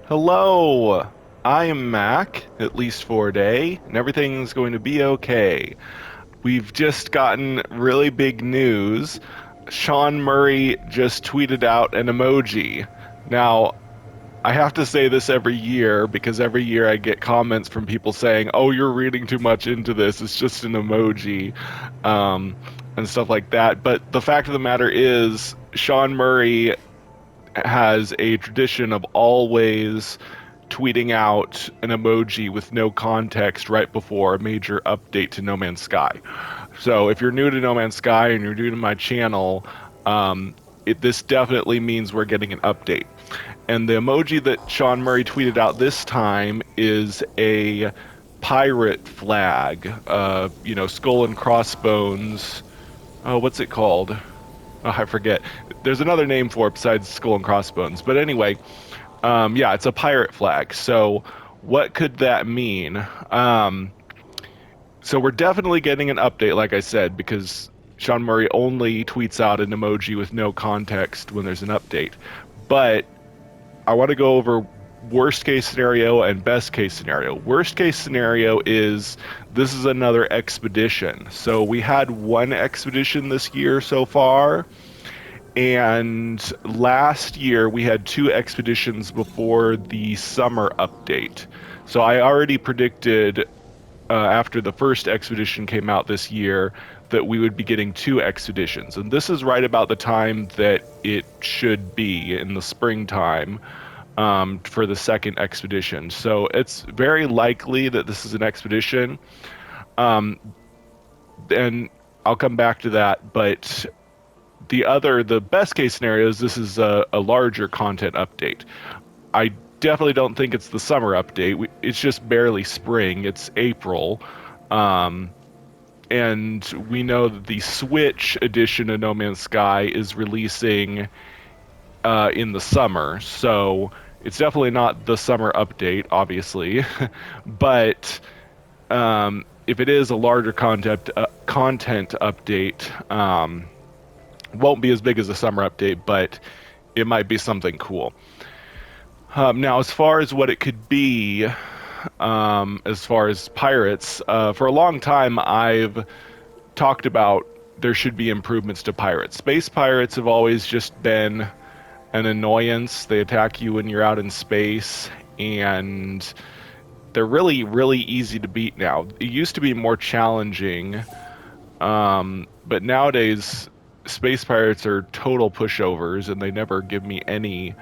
Hello, I am Mac, at least for a day, and everything's going to be okay. We've just gotten really big news. Sean Murray just tweeted out an emoji. Now, I have to say this every year because every year I get comments from people saying, "Oh, you're reading too much into this. It's just an emoji," um, and stuff like that. But the fact of the matter is, Sean Murray has a tradition of always tweeting out an emoji with no context right before a major update to No Man's Sky. So if you're new to No Man's Sky and you're new to my channel, this definitely means we're getting an update. And the emoji that Sean Murray tweeted out this time is a pirate flag, skull and crossbones. Oh, what's it called? Oh, I forget. There's another name for it besides skull and crossbones. But anyway, yeah, it's a pirate flag. So what could that mean? So we're definitely getting an update, like I said, because Sean Murray only tweets out an emoji with no context when there's an update. But I want to go over worst case scenario and best case scenario. Worst case scenario is this is another expedition. So we had one expedition this year so far. And last year we had two expeditions before the summer update. So I already predicted after the first expedition came out this year that we would be getting two expeditions. And this is right about the time that it should be in the springtime for the second expedition. So it's very likely that this is an expedition. And I'll come back to that, but the best case scenario is this is a larger content update. I definitely don't think it's the summer update. It's just barely spring. It's April. And we know that the Switch edition of No Man's Sky is releasing in the summer. So it's definitely not the summer update, obviously. But if it is a larger content update, won't be as big as a summer update, but it might be something cool. Now, as far as what it could be, as far as pirates, for a long time I've talked about there should be improvements to pirates. Space pirates have always just been an annoyance. They attack you when you're out in space, and they're really, really easy to beat now. It used to be more challenging, but nowadays space pirates are total pushovers, and they never give me any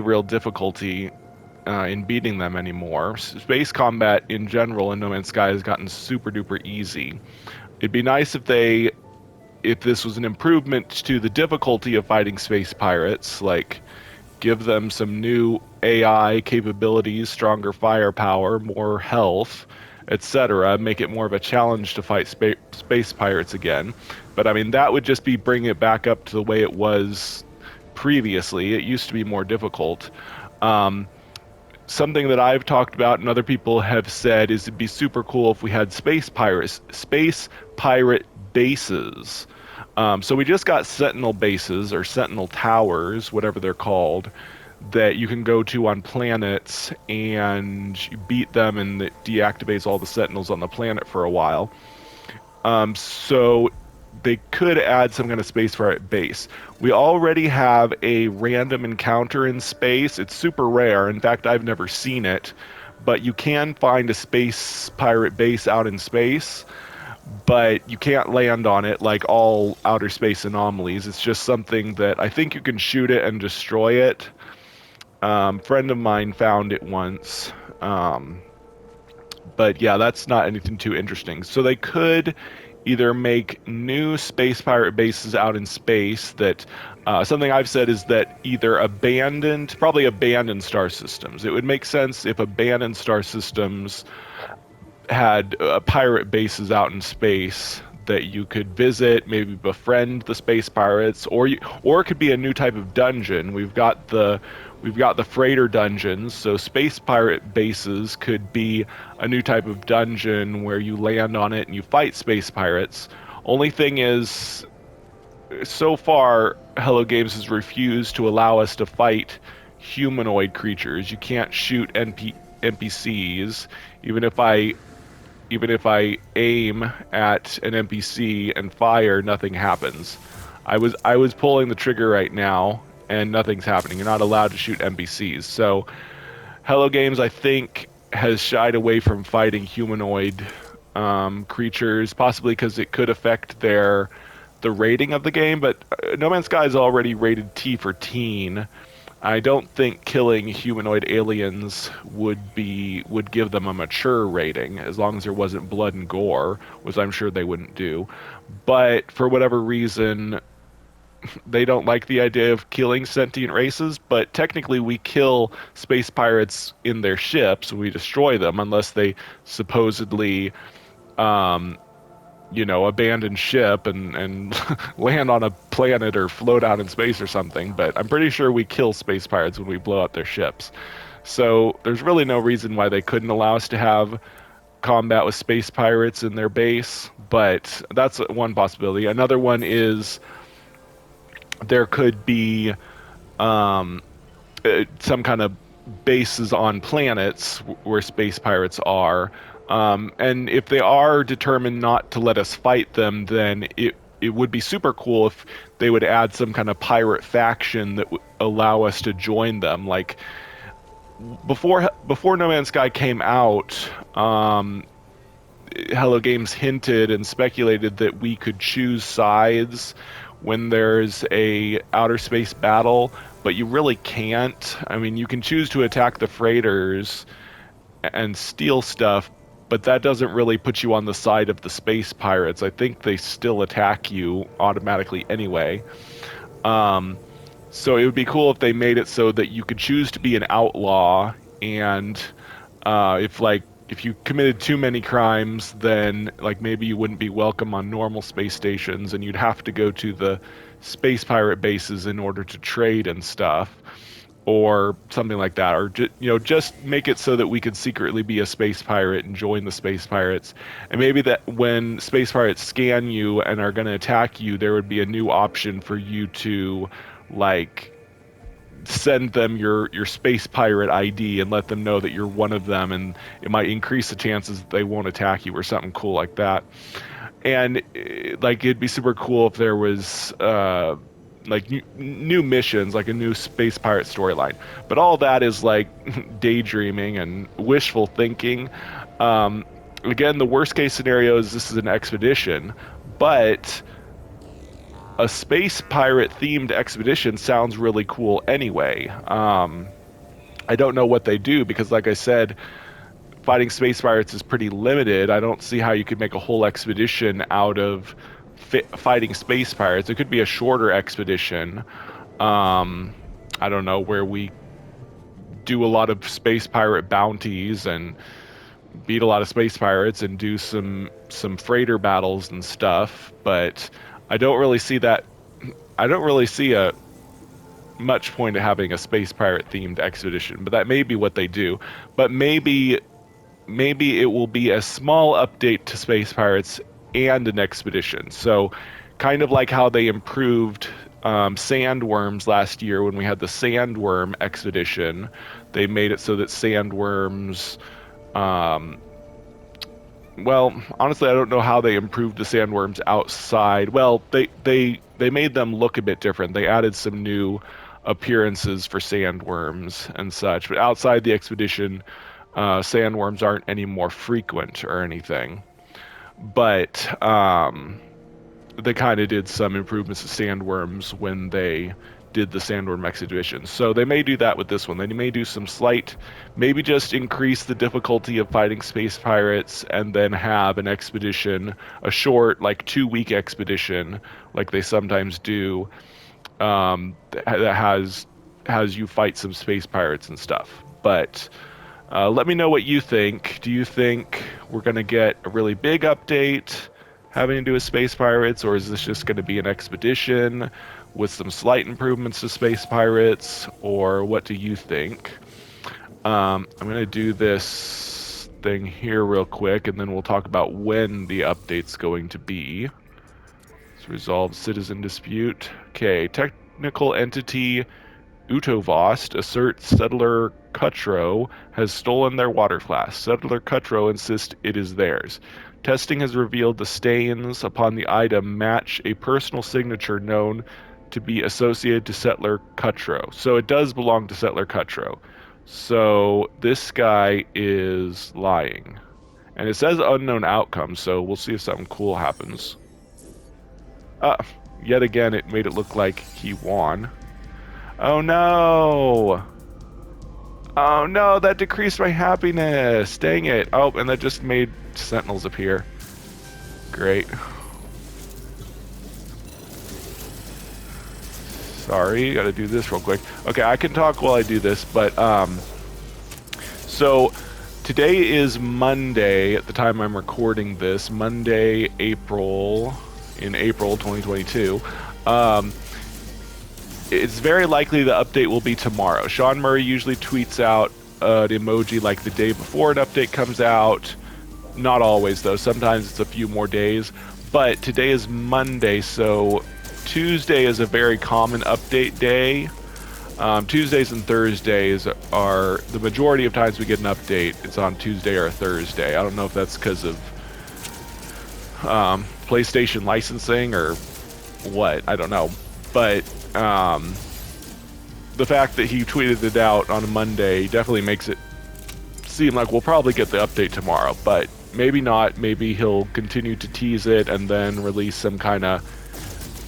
real difficulty in beating them anymore. Space combat in general in No Man's Sky has gotten super duper easy. It'd be nice if this was an improvement to the difficulty of fighting space pirates, like give them some new AI capabilities, stronger firepower, more health, etc. Make it more of a challenge to fight space pirates again. But I mean, that would just be bringing it back up to the way it was previously. It used to be more difficult. Something that I've talked about and other people have said is it'd be super cool if we had space pirate bases. So we just got Sentinel bases or Sentinel towers, whatever they're called, that you can go to on planets and you beat them, and it deactivates all the Sentinels on the planet for a while. So they could add some kind of space pirate base. We already have a random encounter in space. It's super rare. In fact, I've never seen it. But you can find a space pirate base out in space, but you can't land on it like all outer space anomalies. It's just something that I think you can shoot it and destroy it. Friend of mine found it once. But yeah, that's not anything too interesting. So they could either make new space pirate bases out in space that something I've said is that either probably abandoned star systems. It would make sense if abandoned star systems had pirate bases out in space that you could visit, maybe befriend the space pirates, or it could be a new type of dungeon. We've got the freighter dungeons, so space pirate bases could be a new type of dungeon where you land on it and you fight space pirates. Only thing is, so far, Hello Games has refused to allow us to fight humanoid creatures. You can't shoot NPCs. Even if I even if I aim at an NPC and fire, nothing happens. I was pulling the trigger right now and nothing's happening. You're not allowed to shoot NPCs. So Hello Games, I think, has shied away from fighting humanoid creatures, possibly because it could affect the rating of the game. But No Man's Sky is already rated T for teen. I don't think killing humanoid aliens would give them a mature rating, as long as there wasn't blood and gore, which I'm sure they wouldn't do. But for whatever reason, they don't like the idea of killing sentient races, but technically we kill space pirates in their ships, we destroy them unless they supposedly abandon ship and land on a planet or float out in space or something. But I'm pretty sure we kill space pirates when we blow up their ships. So there's really no reason why they couldn't allow us to have combat with space pirates in their base, but that's one possibility. Another one is there could be some kind of bases on planets where space pirates are. And if they are determined not to let us fight them, then it would be super cool if they would add some kind of pirate faction that would allow us to join them. Like before No Man's Sky came out, Hello Games hinted and speculated that we could choose sides when there's a outer space battle, but you really can't. I mean, you can choose to attack the freighters and steal stuff, but that doesn't really put you on the side of the space pirates. I think they still attack you automatically anyway. Um, so it would be cool if they made it so that you could choose to be an outlaw, and if you committed too many crimes, then like maybe you wouldn't be welcome on normal space stations, and you'd have to go to the space pirate bases in order to trade and stuff, or something like that. Or just make it so that we could secretly be a space pirate and join the space pirates, and maybe that when space pirates scan you and are going to attack you, there would be a new option for you to like send them your space pirate ID and let them know that you're one of them, and it might increase the chances that they won't attack you or something cool like that. And like it'd be super cool if there was like new missions, like a new space pirate storyline. But all that is like daydreaming and wishful thinking. Again, the worst case scenario is this is an expedition, but a space pirate themed expedition sounds really cool anyway. I don't know what they do because, like I said, fighting space pirates is pretty limited. I don't see how you could make a whole expedition out of fighting space pirates. It could be a shorter expedition. I don't know, where we do a lot of space pirate bounties and beat a lot of space pirates and do some freighter battles and stuff. But I don't really see that. I don't really see a much point of having a space pirate themed expedition, but that may be what they do. But maybe it will be a small update to space pirates and an expedition. So kind of like how they improved sandworms last year when we had the sandworm expedition. They made it so that sandworms well, honestly, I don't know how they improved the sandworms outside. Well, they made them look a bit different. They added some new appearances for sandworms and such. But outside the expedition, sandworms aren't any more frequent or anything. But they kind of did some improvements to sandworms when they did the sandworm expedition. So they may do that with this one. They may do some slight, maybe just increase the difficulty of fighting space pirates and then have an expedition, a short, like 2-week expedition, like they sometimes do, that has you fight some space pirates and stuff. But let me know what you think. Do you think we're going to get a really big update having to do with space pirates, or is this just going to be an expedition with some slight improvements to space pirates, or what do you think? I'm going to do this thing here real quick, and then we'll talk about when the update's going to be. Let's resolve citizen dispute. Okay, technical entity Utovost asserts Settler Cutro has stolen their water flask. Settler Cutro insists it is theirs. Testing has revealed the stains upon the item match a personal signature known to be associated to Settler Cutro. So it does belong to Settler Cutro. So this guy is lying. And it says unknown outcome, so we'll see if something cool happens. Yet again, it made it look like he won. Oh no! Oh no, that decreased my happiness! Dang it. Oh, and that just made sentinels appear. Great. Sorry, gotta do this real quick. Okay, I can talk while I do this, but, so, today is Monday, at the time I'm recording this, Monday, April 2022. It's very likely the update will be tomorrow. Sean Murray usually tweets out an emoji like the day before an update comes out. Not always, though. Sometimes it's a few more days. But today is Monday, so Tuesday is a very common update day. Tuesdays and Thursdays are the majority of times we get an update. It's on Tuesday or Thursday. I don't know if that's because of PlayStation licensing or what. I don't know. But the fact that he tweeted it out on a Monday definitely makes it seem like we'll probably get the update tomorrow. But maybe not. Maybe he'll continue to tease it and then release some kind of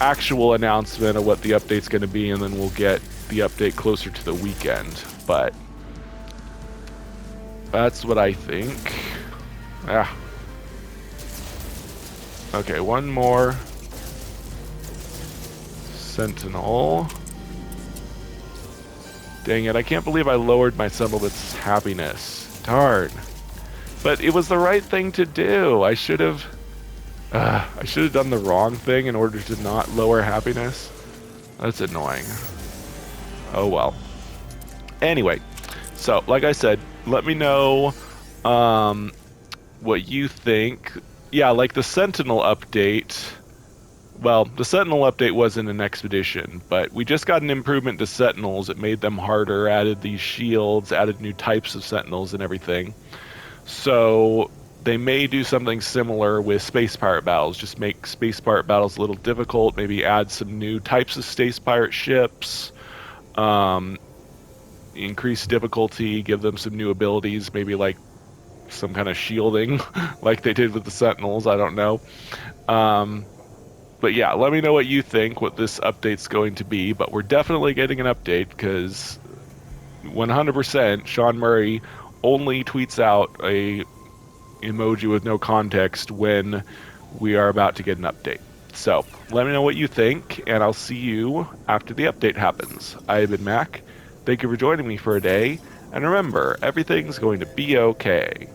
actual announcement of what the update's going to be, and then we'll get the update closer to the weekend. But that's what I think. Okay, one more sentinel. Dang it, I can't believe I lowered my settlement's happiness. Darn. But it was the right thing to do. I should have done the wrong thing in order to not lower happiness. That's annoying. Oh well. Anyway, so like I said, let me know what you think. Yeah, like the Sentinel update. Well, the Sentinel update wasn't an expedition, but we just got an improvement to Sentinels. It made them harder, added these shields, added new types of Sentinels and everything. So they may do something similar with Space Pirate battles. Just make Space Pirate battles a little difficult. Maybe add some new types of Space Pirate ships. Increase difficulty. Give them some new abilities. Maybe like some kind of shielding, like they did with the Sentinels. I don't know. But yeah, let me know what you think, what this update's going to be. But we're definitely getting an update because 100% Sean Murray only tweets out a emoji with no context when we are about to get an update. So let me know what you think, and I'll see you after the update happens. I have been Mac. Thank you for joining me for a day, and remember, everything's going to be okay.